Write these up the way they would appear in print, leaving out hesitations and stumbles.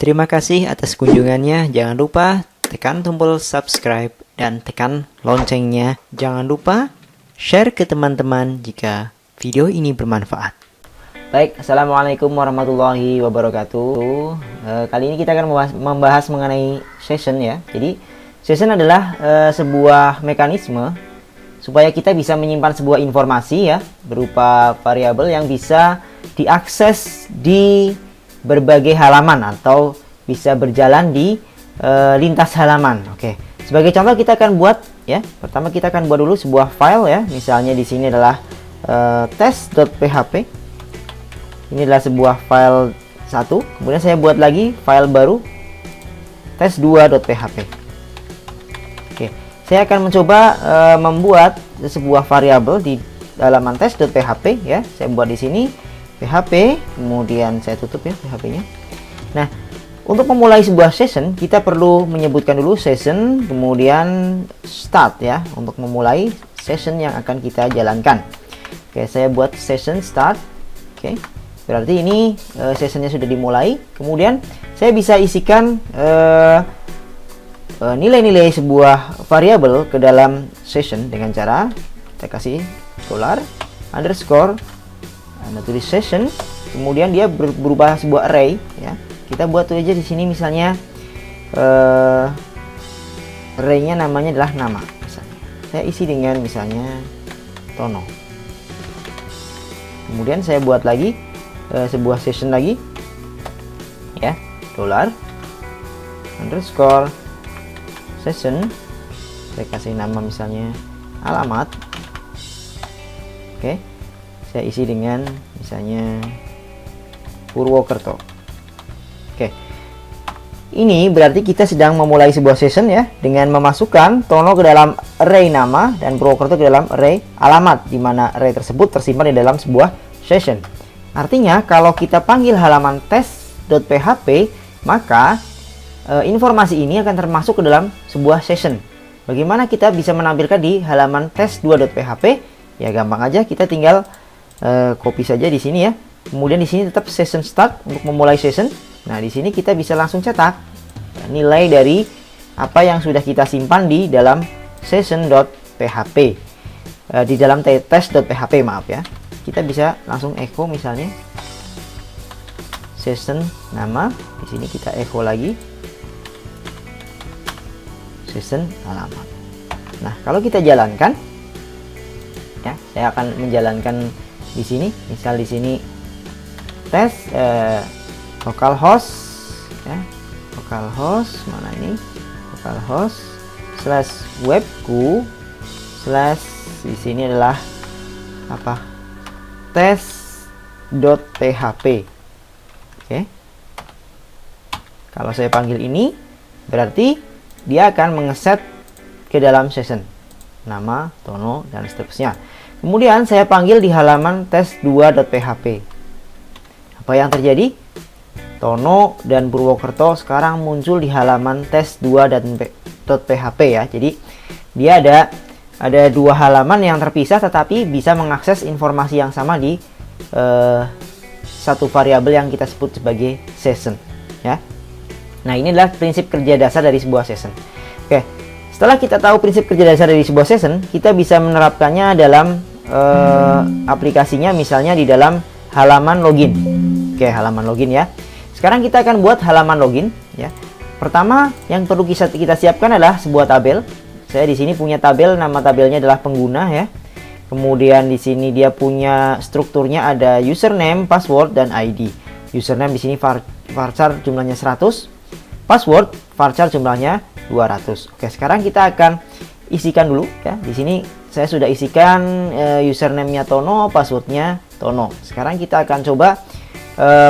Terima kasih atas kunjungannya. Jangan lupa tekan tombol subscribe dan tekan loncengnya. Jangan lupa share ke teman-teman jika video ini bermanfaat. Baik, assalamualaikum warahmatullahi wabarakatuh. Kali ini kita akan membahas mengenai session ya. Jadi session adalah sebuah mekanisme supaya kita bisa menyimpan sebuah informasi ya berupa variabel yang bisa diakses di berbagai halaman atau bisa berjalan di lintas halaman. Oke. Sebagai contoh kita akan buat ya. Pertama kita akan buat dulu sebuah file ya. Misalnya di sini adalah test.php. Ini adalah sebuah file 1. Kemudian saya buat lagi file baru test2.php. Oke, saya akan mencoba membuat sebuah variabel di halaman test.php ya. Saya buat di sini php, kemudian saya tutup ya php-nya. Nah, untuk memulai sebuah session kita perlu menyebutkan dulu session, kemudian start ya untuk memulai session yang akan kita jalankan. Oke, saya buat session start. Oke. Berarti ini sessionnya sudah dimulai. Kemudian saya bisa isikan nilai-nilai sebuah variabel ke dalam session dengan cara kita kasih $_, Anda tulis session, kemudian dia berubah sebuah array ya. Kita buat tuh aja di sini misalnya array-nya namanya adalah nama misalnya. Saya isi dengan misalnya Tono. Kemudian saya buat lagi sebuah session lagi ya, $_, session, saya kasih nama misalnya alamat. Oke, saya isi dengan misalnya Purwokerto. Oke, ini berarti kita sedang memulai sebuah session ya dengan memasukkan Tono ke dalam array nama dan Purwokerto ke dalam array alamat, di mana array tersebut tersimpan di dalam sebuah session. Artinya kalau kita panggil halaman test.php, maka informasi ini akan termasuk ke dalam sebuah session. Bagaimana kita bisa menampilkan di halaman test2.php? Ya gampang aja, kita tinggal copy saja di sini ya. Kemudian di sini tetap session start untuk memulai session. Nah, di sini kita bisa langsung cetak nilai dari apa yang sudah kita simpan di dalam session.php. Di dalam test.php, maaf ya. Kita bisa langsung echo misalnya session nama, di sini kita echo lagi session alamat. Nah, kalau kita jalankan ya, saya akan menjalankan di sini, misal di sini tes localhost ya, localhost mana ini, localhost /webku/ di sini adalah apa, test.php. Oke. Kalau saya panggil ini, berarti dia akan mengeset ke dalam session nama, Tono, dan seterusnya. Kemudian saya panggil di halaman test2.php. Apa yang terjadi? Tono dan Purwokerto sekarang muncul di halaman test2.php ya. Jadi dia ada dua halaman yang terpisah tetapi bisa mengakses informasi yang sama di satu variabel yang kita sebut sebagai session ya. Nah, ini adalah prinsip kerja dasar dari sebuah session. Oke, setelah kita tahu prinsip kerja dasar dari sebuah session, kita bisa menerapkannya dalam aplikasinya, misalnya di dalam halaman login. Oke, halaman login ya. Sekarang kita akan buat halaman login ya. Pertama yang perlu kita siapkan adalah sebuah tabel. Saya di sini punya tabel, nama tabelnya adalah pengguna ya. Kemudian di sini dia punya strukturnya ada username, password, dan ID. Username di sini varchar jumlahnya 100, password varchar jumlahnya 200. Oke, sekarang kita akan isikan dulu ya. Di sini saya sudah isikan username-nya Tono, passwordnya Tono. Sekarang kita akan coba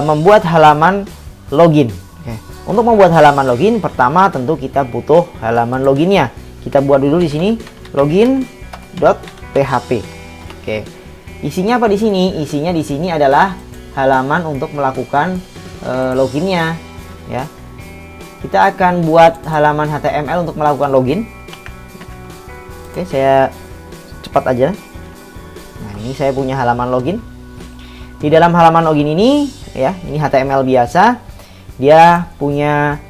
membuat halaman login. Oke. Untuk membuat halaman login, pertama tentu kita butuh halaman loginnya. Kita buat dulu di sini login.php. Oke. Isinya apa di sini? Isinya di sini adalah halaman untuk melakukan loginnya ya. Kita akan buat halaman HTML untuk melakukan login. Oke, saya cepat aja. Nah, ini saya punya halaman login. Di dalam halaman login ini ya, ini HTML biasa. dia punya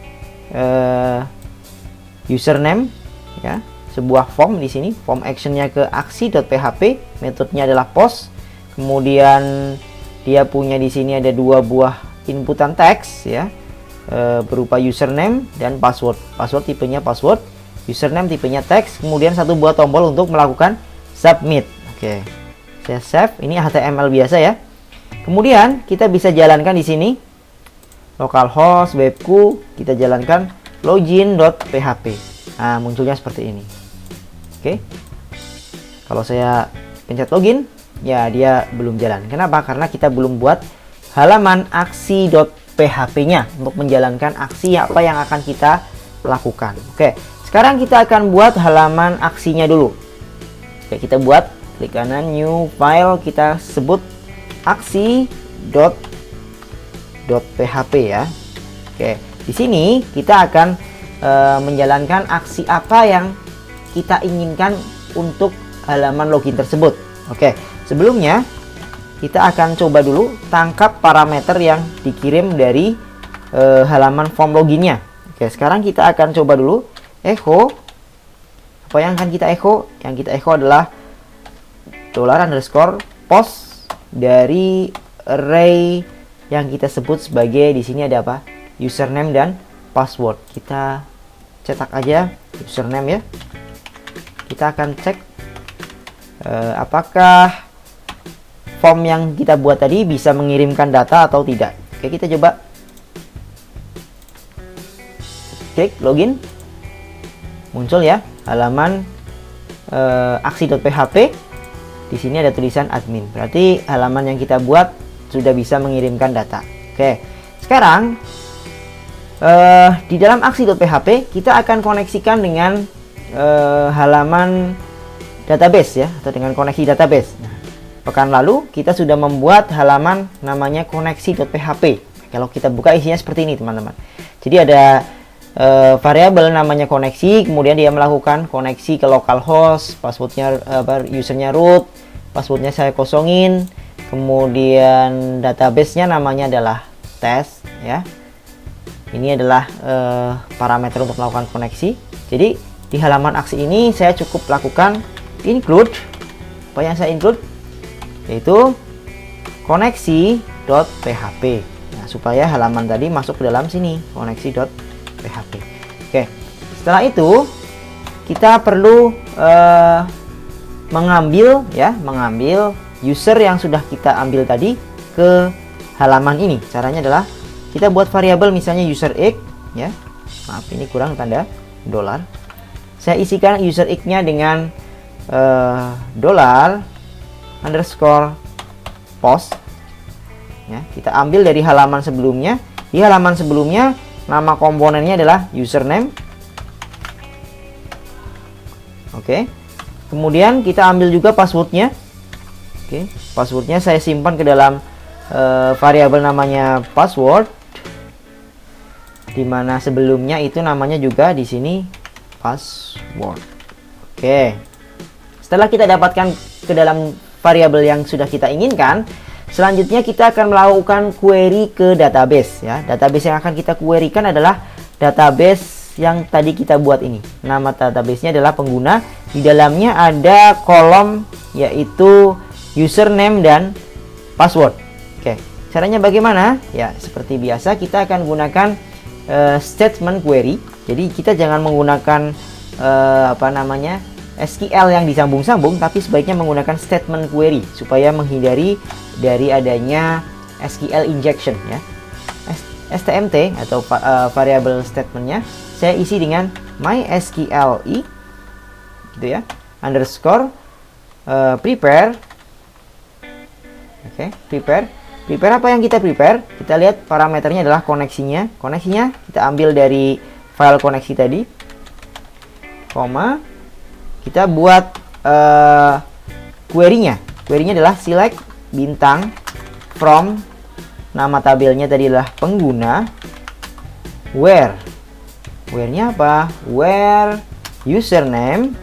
username ya, sebuah form di sini, form actionnya ke aksi.php, metodenya adalah post. Kemudian dia punya di sini ada 2 buah inputan teks ya, berupa username dan password. Password tipenya password, username tipenya teks, kemudian 1 buah tombol untuk melakukan submit. Oke, saya save. Ini HTML biasa ya. Kemudian kita bisa jalankan di sini localhost webku, kita jalankan login.php. Nah, munculnya seperti ini. Oke. Kalau saya pencet login, ya dia belum jalan. Kenapa? Karena kita belum buat halaman aksi.php-nya untuk menjalankan aksi apa yang akan kita lakukan. Oke. Sekarang kita akan buat halaman aksinya dulu. Oke, kita buat, klik kanan new file, kita sebut aksi.php ya. Oke, di sini kita akan menjalankan aksi apa yang kita inginkan untuk halaman login tersebut. Oke, sebelumnya kita akan coba dulu tangkap parameter yang dikirim dari halaman form loginnya. Oke, sekarang kita akan coba dulu echo. Apa yang akan kita echo? Yang kita echo adalah $_post dari array yang kita sebut sebagai, di sini ada apa? Username dan password. Kita cetak aja username ya. Kita akan cek apakah form yang kita buat tadi bisa mengirimkan data atau tidak. Oke, kita coba klik login, muncul ya halaman aksi.php. Di sini ada tulisan admin, berarti halaman yang kita buat sudah bisa mengirimkan data. Oke, sekarang di dalam aksi.php kita akan koneksikan dengan halaman database ya, atau dengan koneksi database. Nah, pekan lalu kita sudah membuat halaman namanya koneksi.php. Kalau kita buka isinya seperti ini teman-teman. Jadi ada variabel namanya koneksi, kemudian dia melakukan koneksi ke localhost, passwordnya usernya root, passwordnya saya kosongin, kemudian database-nya namanya adalah test ya. Ini adalah parameter untuk melakukan koneksi. Jadi di halaman aksi ini saya cukup lakukan include. Apa yang saya include? Yaitu koneksi.php. Nah, supaya halaman tadi masuk ke dalam sini, koneksi.php. Oke. Setelah itu kita perlu mengambil user yang sudah kita ambil tadi ke halaman ini. Caranya adalah kita buat variabel misalnya user x ya. Maaf, ini kurang tanda $. Saya isikan user x-nya dengan $_post ya. Kita ambil dari halaman sebelumnya. Di halaman sebelumnya nama komponennya adalah username. Oke. Kemudian kita ambil juga passwordnya. Oke, passwordnya saya simpan ke dalam variabel namanya password, dimana sebelumnya itu namanya juga di sini password. Oke, setelah kita dapatkan ke dalam variabel yang sudah kita inginkan, selanjutnya kita akan melakukan query ke database ya. Database yang akan kita querykan adalah database yang tadi kita buat ini. Nama database-nya adalah pengguna. Di dalamnya ada kolom yaitu username dan password. Oke, caranya bagaimana? Ya, seperti biasa kita akan gunakan statement query. Jadi kita jangan menggunakan SQL yang disambung-sambung, tapi sebaiknya menggunakan statement query supaya menghindari dari adanya SQL injection ya. STMT atau variable statementnya saya isi dengan mysqli gitu ya, _prepare. Oke, prepare apa yang kita prepare? Kita lihat parameternya adalah koneksinya. Koneksinya kita ambil dari file koneksi tadi, koma, kita buat query-nya. Query-nya adalah select bintang from, nama tabelnya tadi adalah pengguna, where-nya apa? Where username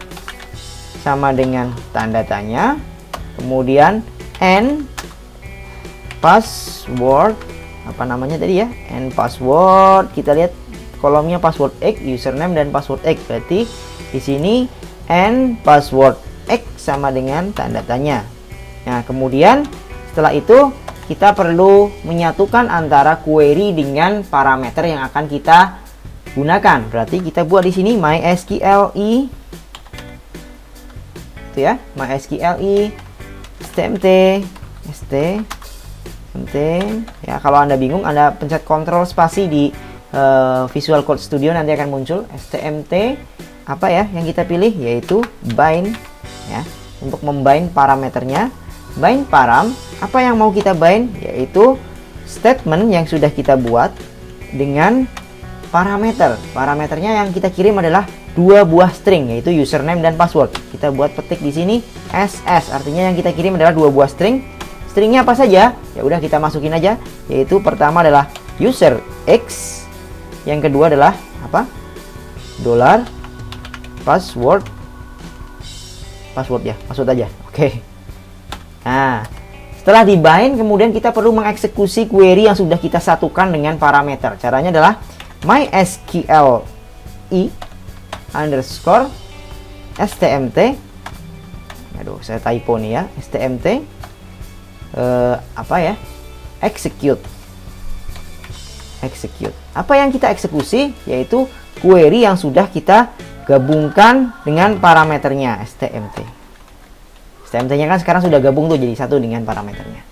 sama dengan tanda tanya, kemudian and password apa namanya tadi ya, and password. Kita lihat kolomnya password X, username dan password X. Berarti di sini and password X sama dengan tanda tanya. Nah, kemudian setelah itu kita perlu menyatukan antara query dengan parameter yang akan kita gunakan. Berarti kita buat di sini mysqli itu ya, mysqli stmt ya. Kalau Anda bingung, Anda pencet Ctrl spasi di Visual Code Studio, nanti akan muncul stmt apa ya yang kita pilih, yaitu bind ya, untuk membind parameternya. Bind param, apa yang mau kita bind, yaitu statement yang sudah kita buat dengan parameter. Parameternya yang kita kirim adalah 2 buah string, yaitu username dan password. Kita buat petik di sini ss, artinya yang kita kirim adalah 2 buah string. Stringnya apa saja? Ya udah kita masukin aja, yaitu pertama adalah user x, yang kedua adalah apa? Dollar password ya, password aja. Oke. Nah, setelah dibind, kemudian kita perlu mengeksekusi query yang sudah kita satukan dengan parameter. Caranya adalah mysqli underscore stmt. Aduh, saya typo nih ya. Stmt apa ya? Execute. Apa yang kita eksekusi, yaitu query yang sudah kita gabungkan dengan parameternya stmt. STMT-nya kan sekarang sudah gabung tuh jadi satu dengan parameternya.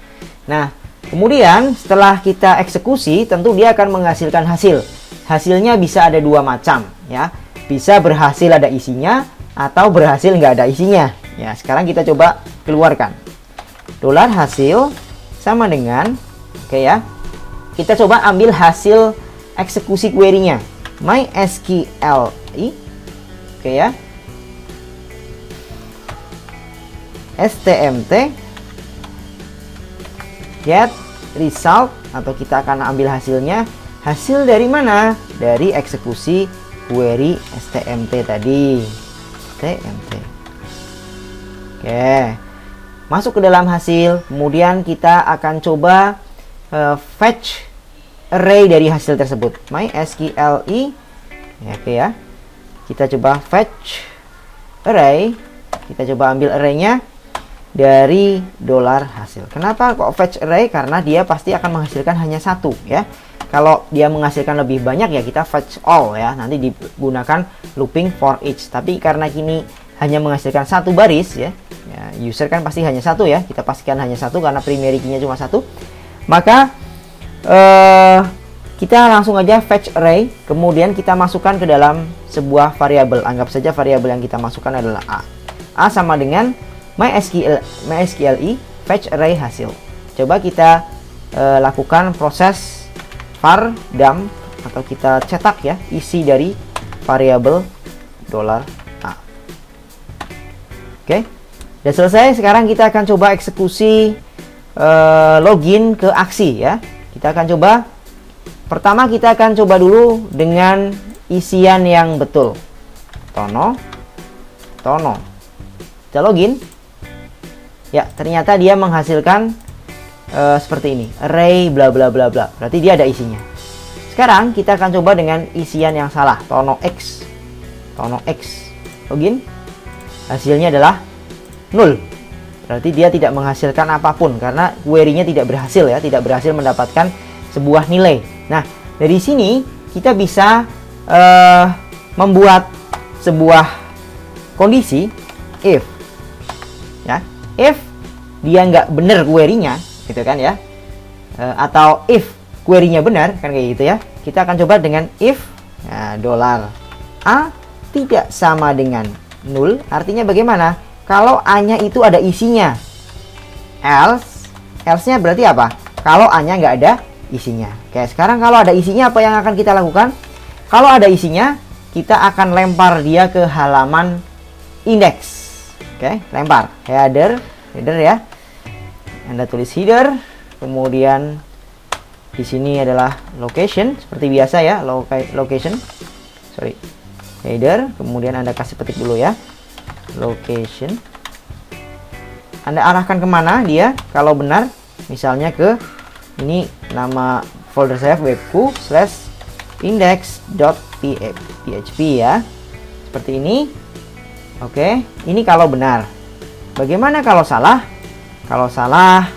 Nah, kemudian setelah kita eksekusi, tentu dia akan menghasilkan hasil. Hasilnya bisa ada 2 macam ya. Bisa berhasil ada isinya atau berhasil nggak ada isinya. Ya, sekarang kita coba keluarkan. Dolar hasil sama dengan, oke ya. Kita coba ambil hasil eksekusi query-nya. mysqli, oke ya. stmt get result, atau kita akan ambil hasilnya. Hasil dari mana? Dari eksekusi query stmt tadi. stmt. Oke. Masuk ke dalam hasil. Kemudian kita akan coba fetch array dari hasil tersebut. mysqli ya, oke ya. Kita coba fetch array. Kita coba ambil array-nya dari dolar hasil. Kenapa kok fetch array? Karena dia pasti akan menghasilkan hanya satu ya. Kalau dia menghasilkan lebih banyak ya kita fetch all ya. Nanti digunakan looping for each. Tapi karena kini hanya menghasilkan satu baris ya, user kan pasti hanya satu ya. Kita pastikan hanya satu karena primary key-nya cuma satu. Maka kita langsung aja fetch array. Kemudian kita masukkan ke dalam sebuah variabel. Anggap saja variabel yang kita masukkan adalah a. A sama dengan mysqli fetch array hasil. Coba kita lakukan proses var dump, atau kita cetak ya isi dari variabel $a. Oke, sudah selesai. Sekarang kita akan coba eksekusi login ke aksi ya. Kita akan coba, pertama kita akan coba dulu dengan isian yang betul. Tono. Kita login. Ya, ternyata dia menghasilkan seperti ini, array bla bla bla bla. Berarti dia ada isinya. Sekarang kita akan coba dengan isian yang salah, tono x. Login. Hasilnya adalah 0. Berarti dia tidak menghasilkan apapun karena query-nya tidak berhasil ya, tidak berhasil mendapatkan sebuah nilai. Nah, dari sini kita bisa membuat sebuah kondisi if ya, if dia nggak benar query-nya gitu kan ya, atau if query-nya benar kan kayak gitu ya. Kita akan coba dengan if $a tidak sama dengan 0. Artinya bagaimana? Kalau A-nya itu ada isinya. Else-nya berarti apa? Kalau A-nya nggak ada isinya. Oke, sekarang kalau ada isinya apa yang akan kita lakukan? Kalau ada isinya, kita akan lempar dia ke halaman index. Oke, lempar header ya. Anda tulis header, kemudian di sini adalah location seperti biasa ya, location. Header, kemudian Anda kasih petik dulu ya. Location. Anda arahkan kemana dia? Kalau benar, misalnya ke ini nama folder saya webku /index.php ya. Seperti ini. Oke, ini kalau benar. Bagaimana kalau salah? Kalau salah,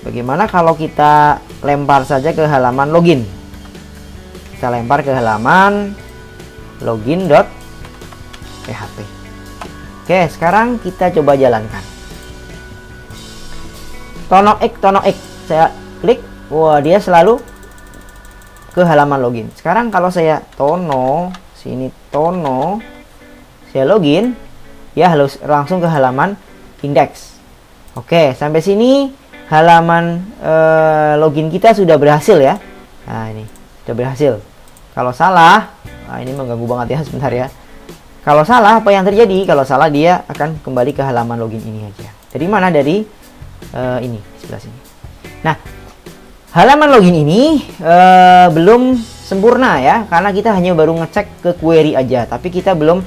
bagaimana kalau kita lempar saja ke halaman login? Kita lempar ke halaman login.php. Oke, sekarang kita coba jalankan. Tono X, saya klik, wah dia selalu ke halaman login. Sekarang kalau saya tono, sini tono, saya login, ya harus langsung ke halaman index. Oke, sampai sini halaman login kita sudah berhasil ya. Nah ini sudah berhasil. Kalau salah, nah ini mengganggu banget ya, sebentar ya. Kalau salah, apa yang terjadi? Kalau salah dia akan kembali ke halaman login ini aja. Dari mana? Dari ini, sebelah sini. Nah, halaman login ini belum sempurna ya, karena kita hanya baru ngecek ke query aja, tapi kita belum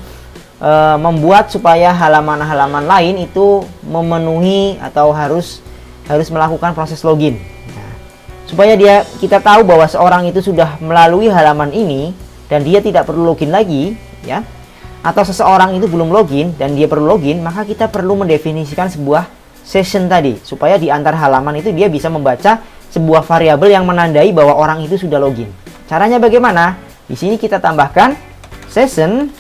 membuat supaya halaman-halaman lain itu memenuhi atau harus melakukan proses login. Nah, supaya kita tahu bahwa seorang itu sudah melalui halaman ini dan dia tidak perlu login lagi ya, atau seseorang itu belum login dan dia perlu login, maka kita perlu mendefinisikan sebuah session tadi supaya di antar halaman itu dia bisa membaca sebuah variabel yang menandai bahwa orang itu sudah login. Caranya bagaimana? Di sini kita tambahkan session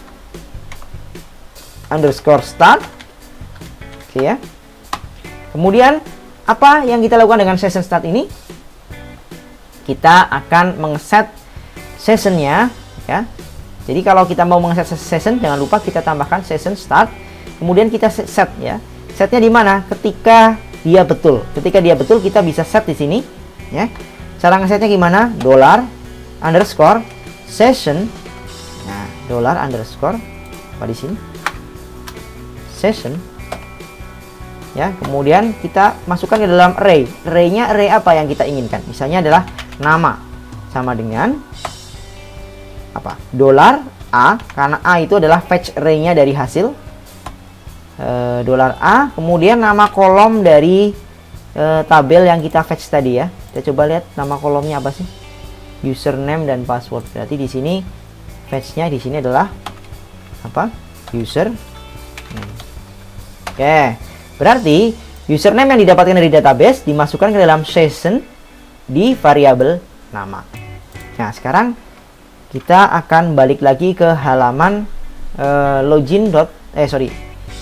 underscore start. Oke ya. Kemudian apa yang kita lakukan dengan session start ini? Kita akan mengeset sessionnya ya. Jadi kalau kita mau mengeset session, jangan lupa kita tambahkan session start. Kemudian kita set ya. Setnya di mana? Ketika dia betul. Ketika dia betul kita bisa set di sini ya. Cara ngesetnya gimana? $_ session. Nah, $_ apa di sini? Session. Ya, kemudian kita masukkan ke dalam array. Array-nya array apa yang kita inginkan? Misalnya adalah nama sama dengan apa? $A, karena A itu adalah fetch array-nya dari hasil $A, kemudian nama kolom dari tabel yang kita fetch tadi ya. Kita coba lihat nama kolomnya apa sih? Username dan password. Berarti di sini fetch-nya di sini adalah apa? User. Oke, berarti username yang didapatkan dari database dimasukkan ke dalam session di variabel nama. Nah, sekarang kita akan balik lagi ke halaman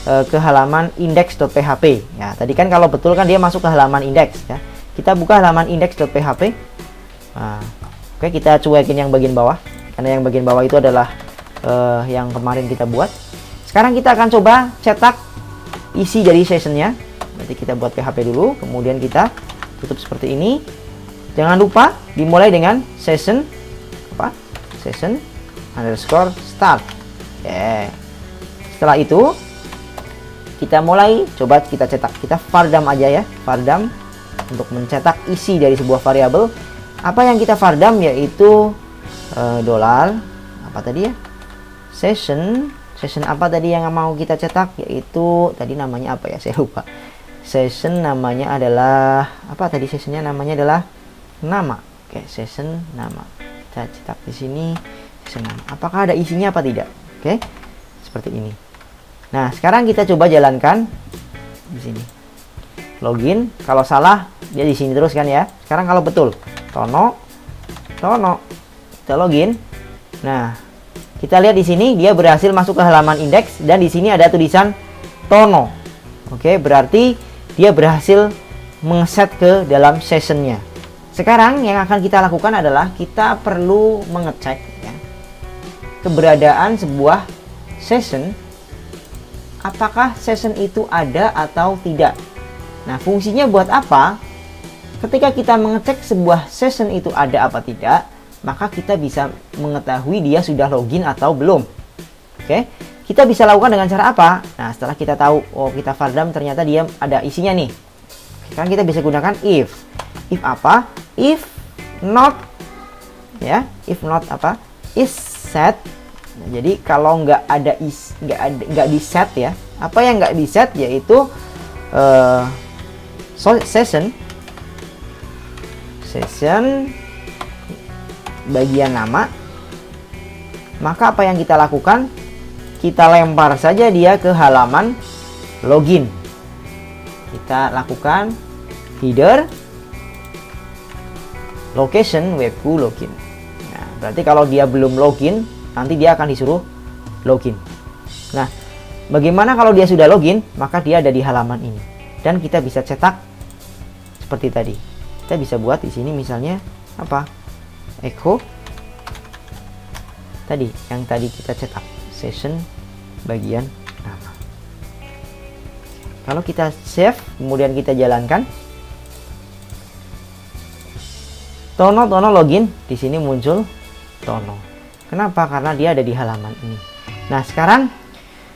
ke halaman index.php. Ya, tadi kan kalau betul kan dia masuk ke halaman index ya. Kita buka halaman index.php. Nah, oke, kita cuekin yang bagian bawah karena yang bagian bawah itu adalah yang kemarin kita buat. Sekarang kita akan coba cetak isi dari sessionnya. Nanti kita buat PHP dulu, kemudian kita tutup seperti ini. Jangan lupa dimulai dengan session apa? Session underscore start. Oke. Setelah itu kita mulai coba kita cetak. Kita vardam aja ya, vardam untuk mencetak isi dari sebuah variabel. Apa yang kita vardam yaitu $, apa tadi ya? Session apa tadi yang mau kita cetak, yaitu tadi namanya apa ya, saya lupa. Session namanya adalah apa tadi? Sessionnya namanya adalah nama. Oke, session nama. Kita cetak di sini session nama. Apakah ada isinya apa tidak? Oke, seperti ini. Nah, sekarang kita coba jalankan di sini. Login. Kalau salah dia di sini terus kan ya. Sekarang kalau betul, tono, kita login. Nah, kita lihat di sini dia berhasil masuk ke halaman indeks dan di sini ada tulisan tono. Oke, berarti dia berhasil mengeset ke dalam sessionnya. Sekarang yang akan kita lakukan adalah kita perlu mengecek ya, keberadaan sebuah session. Apakah session itu ada atau tidak? Nah, fungsinya buat apa? Ketika kita mengecek sebuah session itu ada apa tidak, maka kita bisa mengetahui dia sudah login atau belum. Oke, kita bisa lakukan dengan cara apa? Nah, setelah kita tahu, oh kita vardam ternyata dia ada isinya nih. Sekarang kita bisa gunakan if. If apa? If not, ya. If not apa? Is set. Nah, jadi kalau nggak di set ya. Apa yang nggak di set yaitu session bagian nama, maka apa yang kita lakukan? Kita lempar saja dia ke halaman login. Kita lakukan header location webku login. Nah, berarti kalau dia belum login, nanti dia akan disuruh login. Nah, bagaimana kalau dia sudah login? Maka dia ada di halaman ini. Dan kita bisa cetak seperti tadi. Kita bisa buat di sini misalnya apa? Echo tadi yang tadi kita cetak, session bagian nama. Kalau kita save, kemudian kita jalankan, Tono login, di sini muncul Tono. Kenapa? Karena dia ada di halaman ini. Nah, sekarang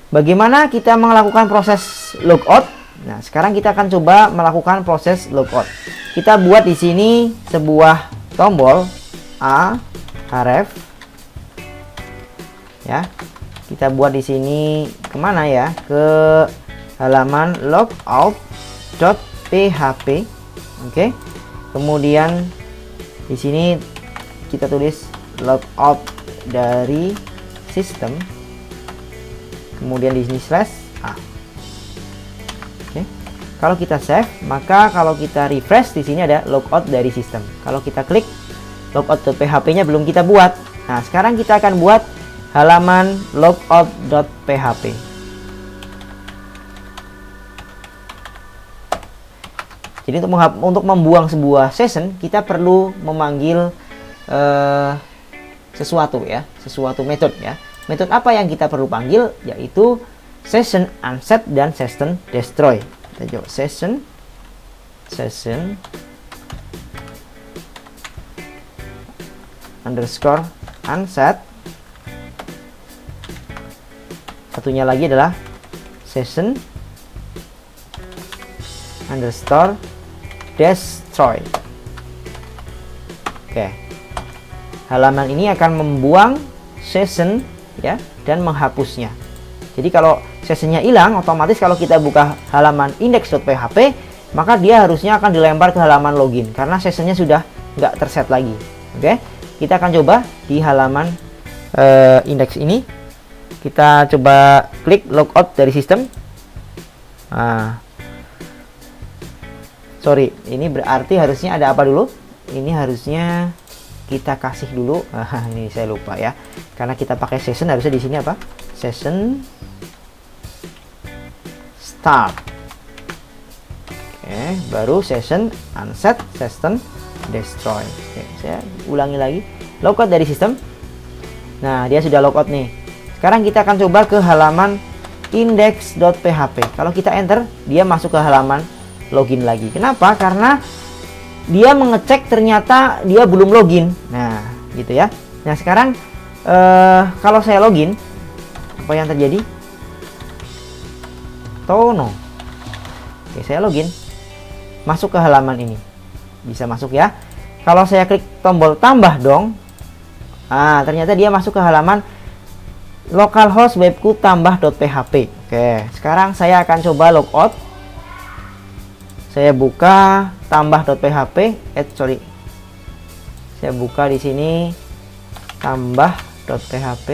bagaimana kita melakukan proses logout? Nah, sekarang kita akan coba melakukan proses logout. Kita buat di sini sebuah tombol A href. Ya. Kita buat di sini kemana ya? Ke halaman logout.php. Oke. Kemudian di sini kita tulis logout dari sistem. Kemudian di sini slash a. Oke. Kalau kita save, maka kalau kita refresh di sini ada logout dari sistem. Kalau kita klik logout.php-nya belum kita buat. Nah, sekarang kita akan buat halaman logout.php. Jadi untuk membuang sebuah session, kita perlu memanggil sesuatu ya, sesuatu metode ya. Metode apa yang kita perlu panggil? Yaitu session unset dan session destroy. Kita coba session underscore unset. Satunya lagi adalah session underscore destroy. Oke. Halaman ini akan membuang session ya dan menghapusnya. Jadi kalau sessionnya hilang, otomatis kalau kita buka halaman index.php, maka dia harusnya akan dilempar ke halaman login karena sessionnya sudah nggak terset lagi. Oke. Kita akan coba di halaman index ini. Kita coba klik logout dari sistem. Nah, sorry, ini berarti harusnya ada apa dulu? Ini harusnya kita kasih dulu. Ini saya lupa ya. Karena kita pakai session, harusnya di sini apa? Session start. Oke, baru session unset, session destroy. Oke, saya ulangi lagi. Logout dari sistem. Nah, dia sudah logout nih. Sekarang kita akan coba ke halaman index.php. Kalau kita enter, dia masuk ke halaman login lagi. Kenapa? Karena dia mengecek ternyata dia belum login. Nah, gitu ya. Nah, sekarang kalau saya login, apa yang terjadi? Tono. Oke, saya login. Masuk ke halaman ini. Bisa masuk ya. Kalau saya klik tombol tambah dong. Ah, ternyata dia masuk ke halaman localhost webku tambah.php. Oke, sekarang saya akan coba logout. Saya buka tambah.php. Saya buka di sini tambah.php.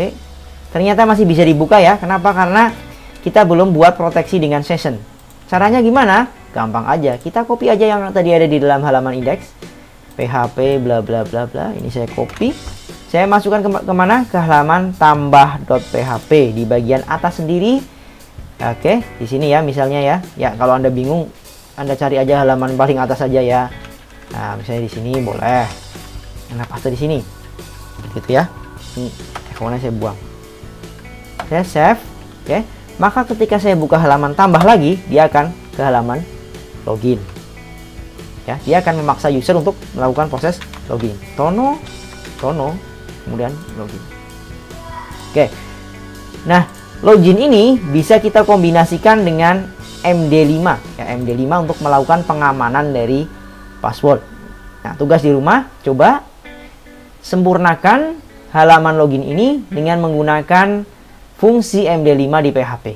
Ternyata masih bisa dibuka ya. Kenapa? Karena kita belum buat proteksi dengan session. Caranya gimana? Gampang aja. Kita copy aja yang tadi ada di dalam halaman index. php bla bla bla bla. Ini saya copy. Saya masukkan kemana? Ke halaman tambah.php di bagian atas sendiri. Oke, di sini ya misalnya ya. Ya, kalau Anda bingung, Anda cari aja halaman paling atas saja ya. Nah, misalnya di sini boleh. Anda paste di sini. Gitu ya. Ini ekornya saya buang. Saya save. Oke. Maka ketika saya buka halaman tambah lagi, dia akan ke halaman login. Ya, dia akan memaksa user untuk melakukan proses login. Tono, kemudian login. Oke. Nah, login ini bisa kita kombinasikan dengan MD5 ya, MD5 untuk melakukan pengamanan dari password. Nah, tugas di rumah, coba sempurnakan halaman login ini dengan menggunakan fungsi MD5 di PHP.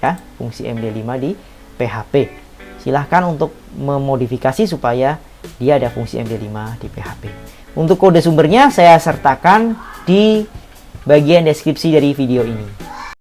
Ya, fungsi MD5 di PHP. Silahkan untuk memodifikasi supaya dia ada fungsi MD5 di PHP. Untuk kode sumbernya saya sertakan di bagian deskripsi dari video ini.